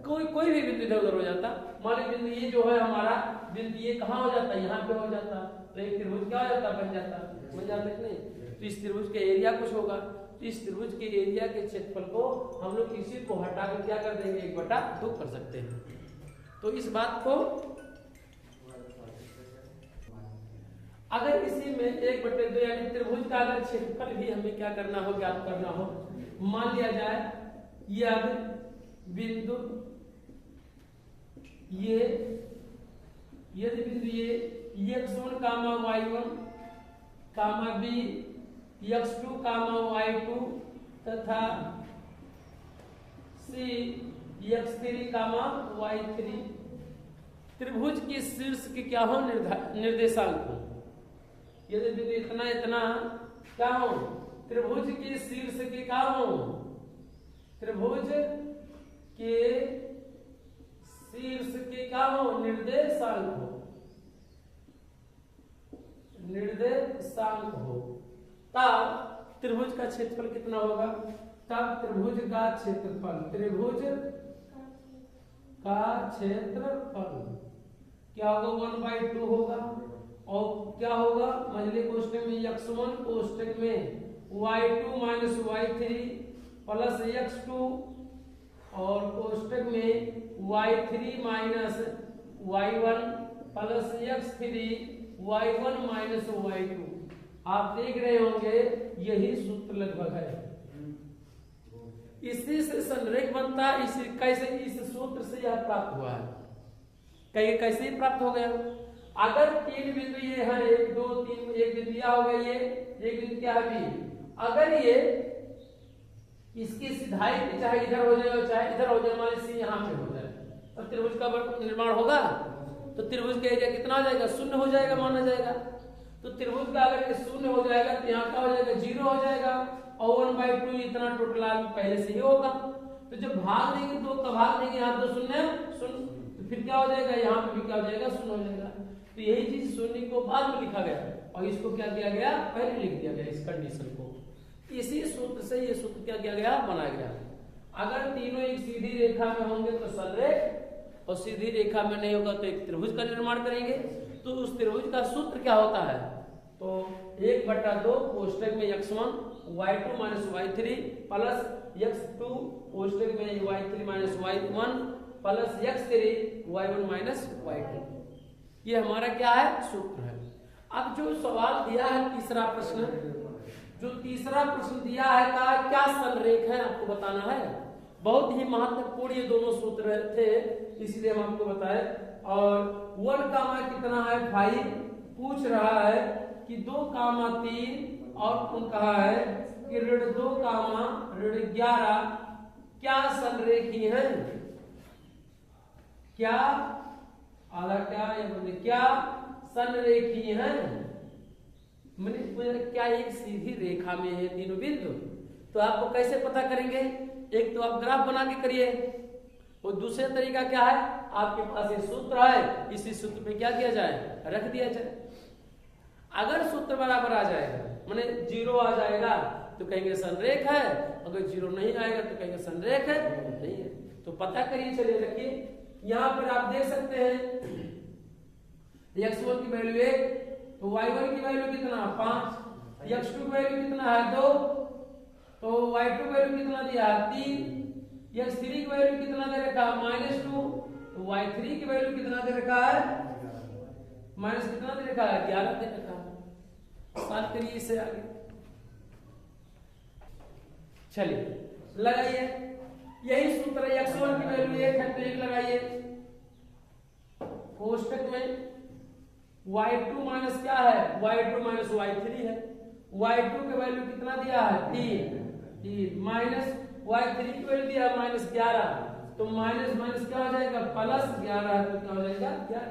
Speaker 1: कोई भी बिंदु इधर उधर हो जाता। मान लीजिए बिंदु ये जो है हमारा बिंदु ये कहाँ हो जाता यहाँ पे हो जाता तो एक त्रिभुज क्या हो जाता बन जाता कि नहीं। तो इस त्रिभुज का एरिया कुछ होगा, तो इस त्रिभुज के एरिया के क्षेत्रफल को हम लोग इसी को हटा कर क्या कर देंगे 1/2 कर सकते हैं। तो इस बात को अगर इसी में 1/2 यानी त्रिभुज का अगर क्षेत्रफल भी हमें क्या करना हो ज्ञात करना हो, मान लिया जाए यह बिंदु ये यदि बिंदु ये x1 y1 b x2 y2 तथा c x3 y3 त्रिभुज के शीर्ष के क्या हो निर्देशांक हो। यदि बिंदु इतना इतना क्या हो त्रिभुज के शीर्ष के क्या हो, त्रिभुज के शीर्ष के क्या हो निर्देशांक हो तब त्रिभुज का क्षेत्रफल कितना होगा, तब त्रिभुज का क्षेत्रफल क्या होगा 1/2 होगा। और क्या होगा मझले कोष्ठक में x1 कोष्ठक में y2 minus y3 plus x2 और कोष्ठक में y3 minus y1 plus x3 y1 minus y2। आप देख रहे होंगे यही सूत्र लगभग है, इसी से संरेख बनता है। इसी कैसे इस सूत्र से यह प्राप्त हुआ है, कैसे प्राप्त हो गया। अगर 3 बिंदु ये है 1 2 3 एक बिंदु यह हो गया ये एक बिंदु क्या है बी, अगर ये इसकी सिधाई पे चाहे इधर हो जाए चाहे इधर हो जाए, मान सी यहाँ पे हो जाए तो त्रिभुज का निर्माण होगा। तो त्रिभुज का एरिया कितना हो जाएगा 0 हो जाएगा माना जाएगा। तो त्रिभुज का अगर 0 हो जाएगा तो यहाँ क्या हो जाएगा 0 हो जाएगा और 1/2 इतना टोटल पहले से ही होगा। तो जब भाग देंगे 2 का भाग देंगे यहाँ 2 शून्य तो फिर क्या हो जाएगा यहाँ पे भी क्या हो जाएगा 0 हो जाएगा। तो यही चीज शून्य को बाद में लिखा गया और इसको क्या किया गया पहले लिख दिया गया इस कंडीशन को। इसी सूत्र से ये सूत्र क्या किया गया बनाया गया। अगर तीनों एक सीधी रेखा में होंगे तो संरेख और सीधी रेखा में नहीं होगा तो एक त्रिभुज का निर्माण करेंगे। तो उस त्रिभुज का सूत्र क्या होता है, तो 1/2 कोष्ठक में x1 y2 minus y3 plus x2 कोष्ठक में y3 minus y1 plus x3 y1 minus y2। ये हमारा क्या है सूत्र है। अब जो सवाल दिया है तीसरा प्रश्न, जो तीसरा प्रश्न दिया है का क्या संरेख है आपको बताना है। बहुत ही महत्वपूर्ण ये दोनों सूत्र थे इसलिए हम आपको बताए। और 1 कामा कितना है 5 पूछ रहा है कि 2 कामा 3 और कौन कहा है कि ऋण 2 कामा ऋण 11 क्या संरेखी है क्या। आधा क्या क्या संरेखीय है, मैंने क्या एक सीधी रेखा में है तीनों बिंदु। तो आपको कैसे पता करेंगे, एक तो आप ग्राफ बना के करिए, और दूसरा तरीका क्या है, आपके पास एक सूत्र है, इसी सूत्र पे क्या किया जाए, रख दिया जाए। अगर सूत्र बराबर आ जाएगा, माने 0 आ जाएगा तो कहेंगे संरेख है, अगर 0 नहीं आएगा तो कहेंगे संरेख है नहीं है। तो पता करिए, चलिए रखिए, यहाँ पर आप देख सकते हैं x1 की वैल्यू 1, तो y1 की वैल्यू कितना 5, x2 की वैल्यू कितना है 2, तो y2 की वैल्यू कितना दिया है 3, x3 की वैल्यू कितना दे रखा है -2, तो y3 की वैल्यू कितना दे रखा है माइनस कितना दे रखा है 11 दे रखा है। सॉल्व करिए इसे आगे, चलिए लगाइए, यही सूत्र है, x1 की वैल्यू 1 है तो 1 लगाइए, कोष्टक में y2 माइनस क्या है, y2 माइनस y3 है, y2 की वैल्यू कितना दिया है 3 माइनस y3 की वैल्यू दिया है -11, तो माइनस माइनस क्या हो जाएगा +11, तो क्या हो जाएगा 11।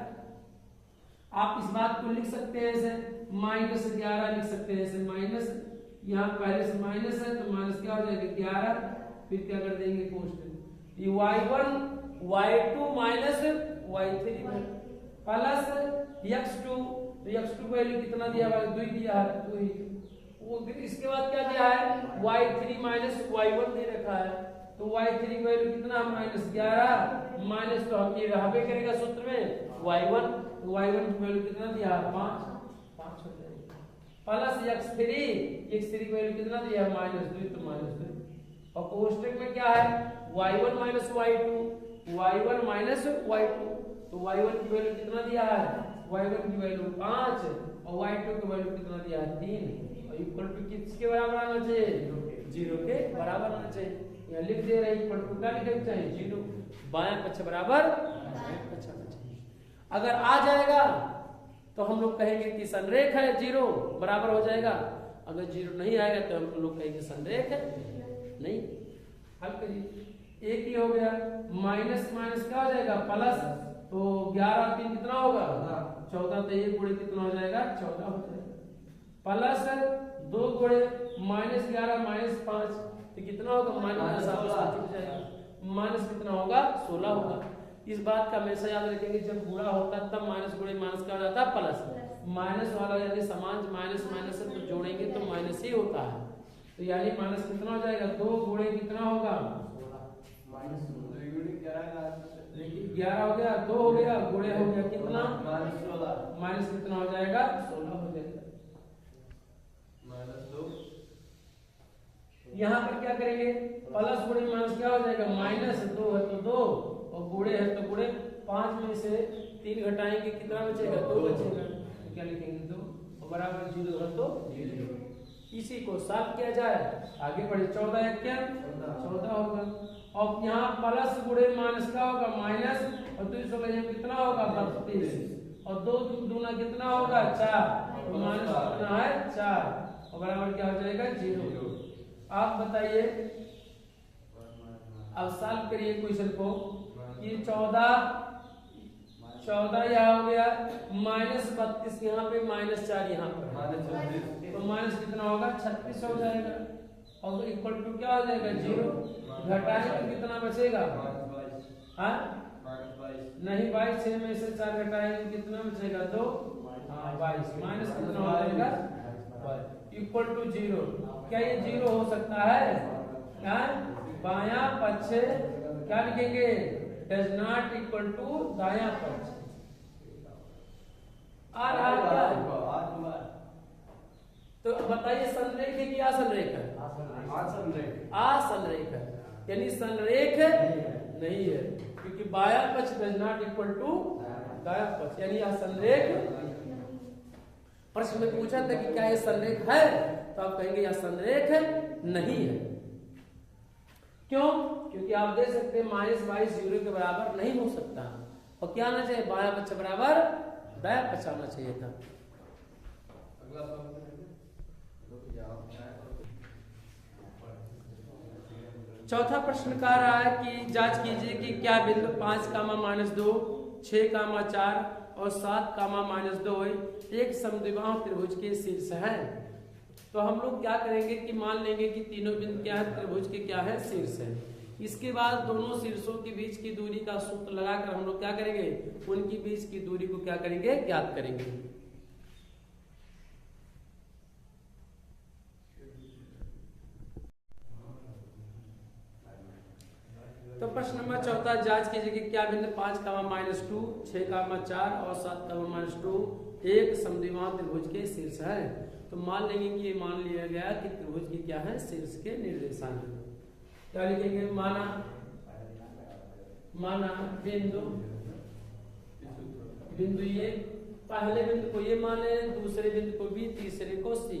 Speaker 1: आप इस बात को लिख सकते हैं ऐसे, -11 लिख सकते हैं ऐसे, माइनस यहाँ पहले से माइनस है तो माइनस क्या हो जाएगा 11, फिर क्या कर देंगे कोष्टक, ये y1 y2 minus y3 plus x2, तो x2 वैल्यू कितना दिया है 2 दिया है, 2 वो इसके बाद क्या दिया है y3 माइनस y1 दे रखा है, तो y3 की वैल्यू कितना -11 माइनस, तो हम ये रहबे करेगा सूत्र में y1, तो y1 की वैल्यू कितना दिया है 5 हो जाएगा, प्लस x3 की वैल्यू कितना दिया है -2, तो -2, और कोष्टक में क्या है y1 minus y2, y1 minus y2, तो y1 की वैल्यू कितना दिया है, y1 की वैल्यू 5 और y2 की वैल्यू कितना दिया है 3, और इक्वल टू किसके बराबर आना चाहिए 0 के बराबर आना चाहिए। यहाँ लिख दे रहे इक्वल टू क्या लिखना चाहिए 0, बायां पक्ष बराबर दायां पक्ष आना चाहिए। अगर आ जाएगा तो हम लोग कहेंगे कि संरेख है, 0 बराबर हो जाएगा, अगर 0 नहीं आएगा तो हम लोग कहेंगे संरेख है नहीं। हल करिए, एक ही हो गया, माइनस माइनस क्या हो जाएगा प्लस, तो 11 3 कितना होगा 14, तो 1 गुणे कितना हो जाएगा 14 हो जाएगा, प्लस 2 गुणे -11 -5, तो कितना होगा माइनस कितना होगा 16 होगा। इस बात का हमेशा याद रखेंगे, जब बुरा होता है तब माइनस गुणे माइनस क्या हो जाता है प्लस, माइनस वाला यदि समान माइनस माइनस से तो जोड़ेंगे तो माइनस ही होता है, तो यानी माइनस कितना हो जाएगा 2 गुणे कितना होगा 11 हो गया, 2 हो गया, गुणे हो गया कितना माइनस कितना हो जाएगा 16 हो जाएगा, -2। यहाँ पर क्या करेंगे प्लस गुणे माइनस क्या हो जाएगा -2 है तो 2, और गुणे है तो गुणे 5 में से 3 घटाएंगे कितना बचेगा 2 बचेगा, तो क्या लिखेंगे 2, और बराबर 0 है तो 0। इसी को साफ किया जाए, आगे बढ़े, 14 1 क्या 14 होगा, और यहाँ प्लस गुणे माइनस क्या होगा माइनस, और 2 कितना होगा 32, और 2 दूना कितना होगा 4, तो माइनस कितना है 4, और बराबर क्या हो जाएगा 0। आप बताइए, अब सॉल्व करिए क्वेश्चन को, कि 14 यहाँ हो गया, -32 यहाँ पे -4 यहाँ पर, तो माइनस कितना होगा 36 हो जाएगा, और इक्वल टू क्या हो जाएगा 0, घटाएंगे तो कितना बचेगा हाँ नहीं 22, 6 में से 4 घटाएंगे कितना बचेगा 2, हाँ 22, माइनस कितना हो जाएगा इक्वल टू 0। क्या ये 0 हो सकता है, बायां पक्ष क्या लिखेंगे डज नॉट इक्वल टू दायां पक्ष, आ रहा है क्या, तो बताइए संरेख है कि असंरेख है, असंरेख है, यानी संरेख नहीं है, क्योंकि बायां पक्ष डज नॉट इक्वल टू दायां पक्ष, यानी असंरेख। प्रश्न में पूछा था कि क्या यह संरेख है, तो आप कहेंगे यह संरेख नहीं है। क्यों, क्योंकि आप देख सकते हैं -22 0 के बराबर नहीं हो सकता, और क्या आना चाहिए बायां पक्ष बराबर दायां पक्ष आना चाहिए था। चौथा प्रश्न कह रहा है कि जांच कीजिए कि क्या बिंदु 5, -2, 6,4 और 7,-2 एक समद्विबाहु त्रिभुज के शीर्ष है। तो हम लोग क्या करेंगे कि मान लेंगे कि तीनों बिंदु क्या है, त्रिभुज के क्या है, शीर्ष है। इसके बाद दोनों शीर्षों के बीच की दूरी का सूत्र लगाकर हम लोग क्या करेंगे, उनकी बीच की दूरी को क्या करेंगे, ज्ञात करेंगे। तो प्रश्न नंबर 14 जांच कीजिए कि क्या बिंदु 5,-2 6,4 और 7,-2 एक समद्विबाहु त्रिभुज के शीर्ष है। तो मान लेंगे कि ये मान लिया गया कि त्रिभुज की क्या है, शीर्ष के निर्देशांक। क्या लिखेंगे, माना बिंदु ये पहले बिंदु को ये मान ले, दूसरे बिंदु को बी, तीसरे को सी।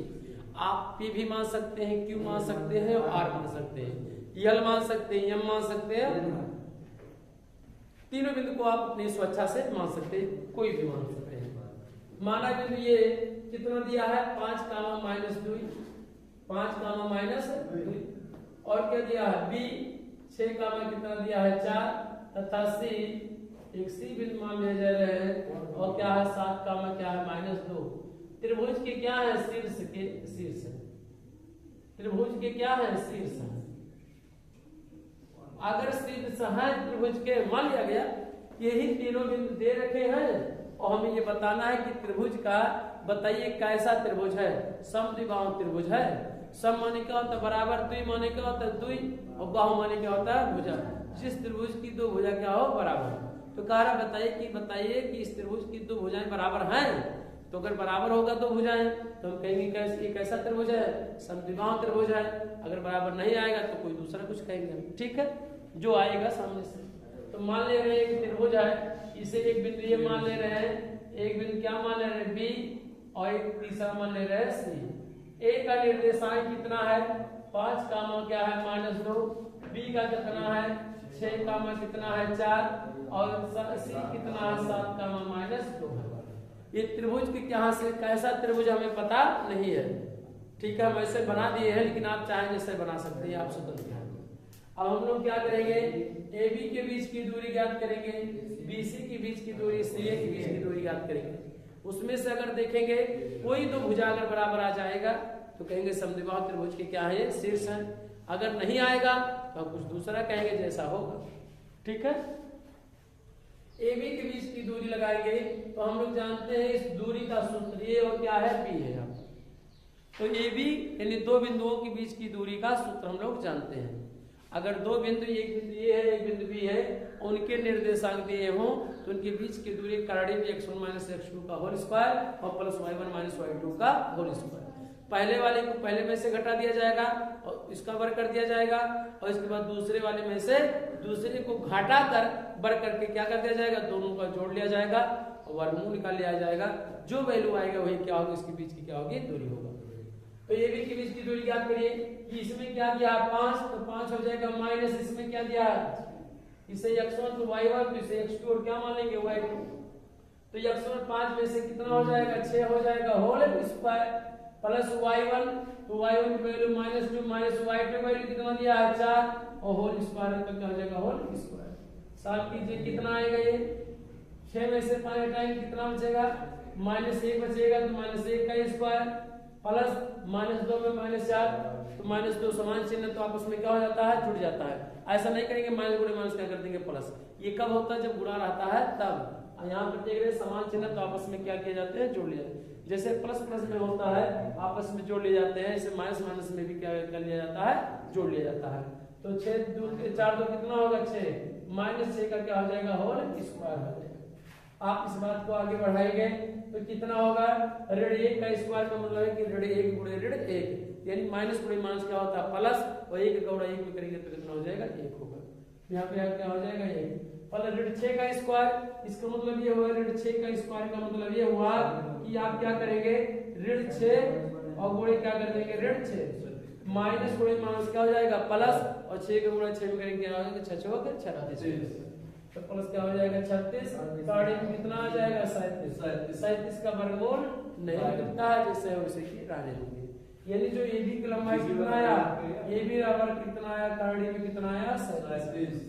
Speaker 1: आप पी भी मान सकते हैं, क्यू मान सकते हैं और आर मान सकते हैं, यल मान सकते हैं, एम मान सकते हैं। तीनों बिंदु को आप अपनी स्वेच्छा से मान सकते हैं, कोई भी मान सकते हैं। माना बिंदु ये कितना दिया है, 5,-2 5,-2 और क्या दिया है बी 6 कितना दिया है 4 तथा सी एक सी बिंदु मान लिया जा रहे हैं और क्या है 7 क्या है -2। त्रिभुज के क्या है, शीर्ष के शीर्ष। त्रिभुज के क्या है, शीर्ष। अगर शीर्ष है त्रिभुज के, मान लिया गया यही तीनों बिंदु दे रखे हैं और हमें ये बताना है कि त्रिभुज का बताइए कैसा त्रिभुज है, समद्विबाहु त्रिभुज है। सम माने क्या होता है, बराबर, द्वि माने क्या होता है, द्वि, और बाहु माने क्या होता है, भुजा। जिस त्रिभुज की दो भुजा क्या हो, बराबर। तो कह रहा बताइए कि इस त्रिभुज की दो भुजाएं बराबर हैं। तो अगर बराबर होगा दो भुजाएं तो हम कहेंगे कैसा त्रिभुज है, समद्विबाहु त्रिभुज है। अगर बराबर नहीं आएगा तो कोई दूसरा कुछ कहेंगे, ठीक है, जो आएगा सामने से। तो मान ले रहे हैं एक त्रिभुज है, इसे एक बिंदु ये मान ले रहे हैं, एक बिंदु क्या मान ले रहे हैं, बी, और एक तीसरा मान ले रहे हैं सी। ए का निर्देशांक कितना है, 5 क्या है -2, बी का कितना है 6 कितना है 4 और सी कितना है 7 -2 है। ये त्रिभुज के यहाँ से कैसा त्रिभुज हमें पता नहीं है, ठीक है, हम ऐसे बना दिए हैं, लेकिन आप चाहें जैसे बना सकते हैं, आप स्वतंत्र हैं। अब हम लोग क्या करेंगे, ए बी के बीच की दूरी ज्ञात करेंगे, बी सी के बीच की दूरी, सी ए के बीच की दूरी ज्ञात करेंगे। उसमें से अगर देखेंगे कोई दो भुजा अगर बराबर आ जाएगा तो कहेंगे समद्विबाहु त्रिभुज के क्या है, शीर्ष है। अगर नहीं आएगा तो कुछ दूसरा कहेंगे, जैसा होगा, ठीक है। ए बी के बीच की दूरी लगाएंगे तो हम लोग जानते हैं इस दूरी का सूत्र ये और क्या है, बी है। तो ए बी यानी दो बिंदुओं के बीच की दूरी का सूत्र हम लोग जानते हैं। अगर दो बिंदु, एक बिंदु ये है एक बिंदु बी है, उनके निर्देशांक दिए हों तो उनके बीच की दूरी करड़ी में x1 - x2 का होल स्क्वायर और प्लस y1 - y2 का होल स्क्वायर। पहले वाले को पहले में से घटा दिया जाएगा और इसका वर्ग कर दिया जाएगा और इसके बाद दूसरे वाले में से दूसरे को घटा कर वर्ग करके क्या कर दिया जाएगा, दोनों का जोड़ लिया जाएगा और वर्गमूल निकाल लिया जाएगा। जो वैल्यू आएगा वही क्या होगी, इसके बीच की क्या होगी, दूरी होगा। तो ये भी के बीच की दूरी ज्ञात करिए कि इसमें क्या दिया 5, तो 5 हो जाएगा माइनस इसमें क्या दिया है, इसे x1 तो y1 तो इसे x2 और क्या मान लेंगे y2। तो x1 5 में से कितना हो जाएगा 6 हो जाएगा होल स्क्वायर प्लस y1 तो y1 की वैल्यू -2 माइनस y2 की वैल्यू कितना दिया है 4 और होल स्क्वायर तो क्या हो जाएगा होल स्क्वायर। साफ कीजिए कितना आएगा, ये 6 में से 5 टाइम कितना बचेगा -1 बचेगा तो -1 का स्क्वायर प्लस -2 में -4 तो -2 समान चिन्ह तो आपस में क्या हो जाता है, जुड़ जाता है। ऐसा नहीं करेंगे माइनस गुणे माइनस क्या कर देंगे प्लस। ये कब होता है, जब गुणा रहता है तब। यहाँ प्रत्येक समान चिन्ह तो आपस में क्या किए जाते हैं, जोड़ लिए जाते हैं। जैसे प्लस प्लस में होता है आपस में जोड़ लिए जाते हैं, इसे माइनस माइनस में भी क्या कर लिया जाता है, जोड़ लिया जाता है। तो 6 2 4 2 कितना होगा 6 -6 का क्या हो जाएगा होल स्क्वायर हो जाएगा। आप इस बात को आगे बढ़ाएंगे तो कितना होगा, ऋण 1 का स्क्वायर का मतलब है कि ऋण 1 गुणे ऋण 1 यानी माइनस गुणे माइनस क्या होता है प्लस, और 1 का गुणा 1 में करेंगे तो कितना हो जाएगा 1 होगा। यहाँ पे क्या हो जाएगा 1 प्लस ऋण 6 का स्क्वायर, इसका मतलब ये हुआ ऋण 6 का स्क्वायर का मतलब ये हुआ कि आप क्या करेंगे ऋण 6 और गुणे क्या कर देंगे ऋण 6 माइनस गुणे माइनस क्या हो जाएगा प्लस, और 6 का गुणा 6 में करेंगे क्या हो जाएगा 6 6 होगा 36 तो प्लस क्या हो जाएगा 36 साढ़े में कितना आ जाएगा 37 का वर्गमूल नहीं मिलता है, जैसे है वैसे ही रहने होंगे। यानी जो ए बी की लंबाई कितना आया, ए बी बराबर कितना आया, करड़ी में कितना आया 37।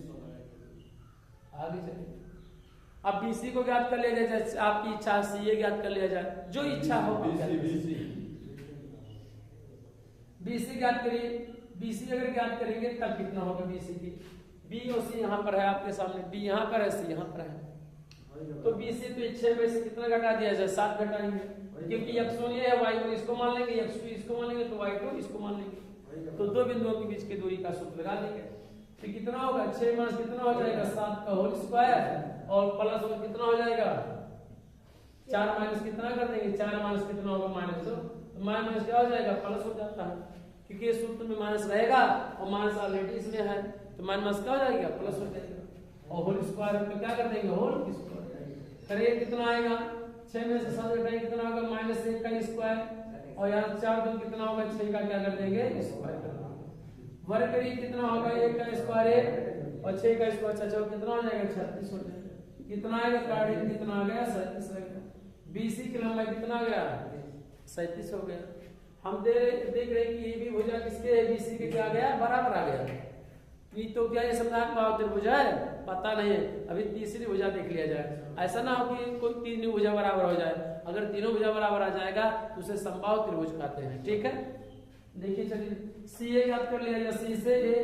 Speaker 1: आगे चलिए अब बीसी को ज्ञात कर लिया जाए, आपकी इच्छा सीए ज्ञात कर लिया जाए, जो इच्छा हो। बीसी ज्ञात करिए। बीसी अगर ज्ञात करेंगे तब कितना होगा बीसी की, बी और सी यहाँ पर है आपके सामने, बी यहाँ पर है, सी यहाँ पर है। तो बीसी तो 6 में से कितना घटा दिया जाए, 7 घटाएंगे, क्योंकि x1 ये है, y1 इसको मान लेंगे, x2 इसको मान लेंगे, तो y2 इसको मान लेंगे। तो दो बिंदुओं के बीच की दूरी का सूत्र लगा देंगे। तो कितना होगा, 6 माइनस कितना हो जाएगा, 7 का होल स्क्वायर, और प्लस और कितना हो जाएगा 4 माइनस कितना कर देंगे, 4 माइनस कितना होगा -2, तो माइनस क्या हो जाएगा, प्लस हो जाता है, क्योंकि इस सूत्र में माइनस रहेगा और माइनस ऑलरेडी इसमें है, तो माइनस क्या हो जाएगा, प्लस हो जाएगा, और होल स्क्वायर पे क्या कर देंगे, होल स्क्वायर करिए। कितना आएगा, 6 में से 7 घटाएंगे कितना होगा, -1 का स्क्वायर, और यहाँ 4 दूनी कितना होगा, 6 का क्या कर देंगे, स्क्वायर कर देंगे। वर्ग करिए कितना होगा, 1 का स्क्वायर 1 और 6 का स्क्वायर 6 कितना हो जाएगा, 36 हो जाएगा। कितना आएगा, कार्डियन कितना आ गया, 37 आ गया। बीसी की लंबाई कितना आ गया, 37 हो गया। हम देख रहे हैं कि ये भी भुजा किसके, बीसी के क्या आ गया, बराबर आ गया। तो क्या ये समद्विबाहु त्रिभुज है, पता नहीं है, अभी तीसरी भुजा देख लिया जाए। ऐसा ना हो कि कोई तीनों भुजा बराबर हो जाए, अगर तीनों भुजा बराबर आ जाएगा तो उसे समबाहु त्रिभुज कहते हैं। ठीक है, देखिए चलिए सी ए याद कर लिया जाए, सी से ए,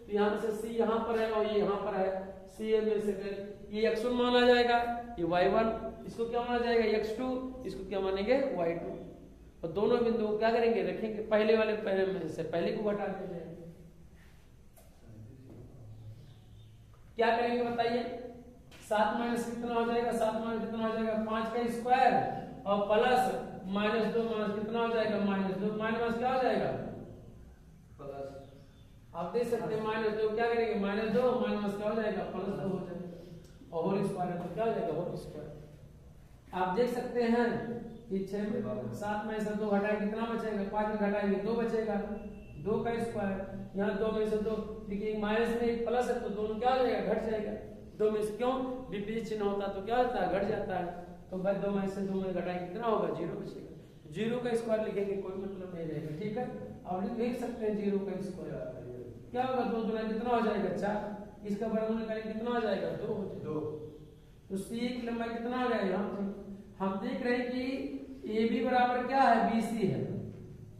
Speaker 1: तो यहाँ से सी यहाँ पर है और ये यहाँ पर है, सी ए में से ये x1 माना जाएगा, ये y1, इसको क्या माना जाएगा, x2, इसको क्या मानेंगे, y2, और दोनों बिंदु क्या करेंगे, रखेंगे पहले वाले पहले में से पहले को घटा देंगे। क्या करेंगे बताइए, 7 माइनस कितना हो जाएगा, 7 माइनस कितना हो जाएगा, 5 का स्क्वायर, और प्लस -2 माइनस कितना हो जाएगा, -2 माइनस क्या हो जाएगा, प्लस। आप देख सकते हैं -2 क्या करेंगे, -2 माइनस क्या हो जाएगा, +2 हो जाएगा, और होल स्क्वायर तो क्या हो जाएगा, होल स्क्वायर। आप देख सकते हैं कि 7 में से 2 घटाए कितना बचेगा, 5 में घटाएंगे 2 बचेगा, 2 का स्क्वायर, यहाँ 2 में से 2, देखिए माइनस में एक प्लस है तो दोनों क्या हो जाएगा, घट जाएगा। 2 में से क्यों, विपरीत चिन्ह होता तो क्या होता है, घट जाता है, तो भाई 2 में से 2 में घटाएंगे कितना होगा, 0 बचेगा। 0 का स्क्वायर लिखेंगे कोई मतलब नहीं रहेगा। ठीक है, अब लिख सकते हैं 0 का स्क्वायर क्या होगा, 2 गुना कितना हो जाएगा, 4, इसका वर्गमूल करेंगे कितना हो जाएगा, 2। तो सी की लंबाई कितना आ गया, हम देख रहे हैं कि ए बी बराबर क्या है, बीसी है,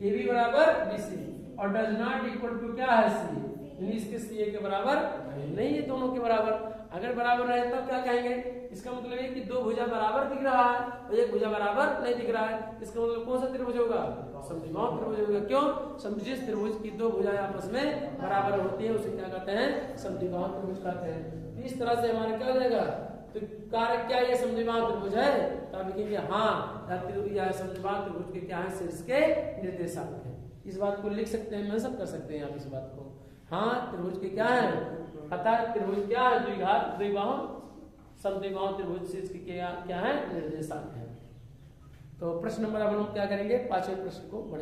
Speaker 1: ए बी बराबर बीसी, और डज नॉट इक्वल टू क्या है, सी, यानी इसके सी के बराबर नहीं है, दोनों के बराबर। अगर बराबर रहे तो क्या कहेंगे, इसका मतलब है कि 2 भुजा बराबर दिख रहा है और 1 भुजा बराबर नहीं दिख रहा है, इसका मतलब कौन सा त्रिभुज होगा, समद्विबाहु त्रिभुज होगा। क्यों, समद्विज त्रिभुज की 2 भुजाएं आपस में बराबर होती है, उसे क्या कहते हैं, समद्विबाहु त्रिभुज कहते हैं। इस तरह से हमारे क्या हो जाएगा, तो कारक क्या ये समद्विबाहु त्रिभुज है, तो आप लिखेंगे हाँ, या समद्विबाहु त्रिभुज के क्या है, शीर्ष के निर्देशांक है। इस बात को लिख सकते हैं, मेंशन कर सकते हैं आप इस बात को। हाँ, त्रिभुज के क्या है, पता त्रिभुज क्या है, द्विबाहु समद्विबाहु त्रिभुज शीर्ष के क्या है, निर्देशांक है। तो प्रश्न नंबर अब हम क्या करेंगे, 5वें प्रश्न को पढ़ेंगे।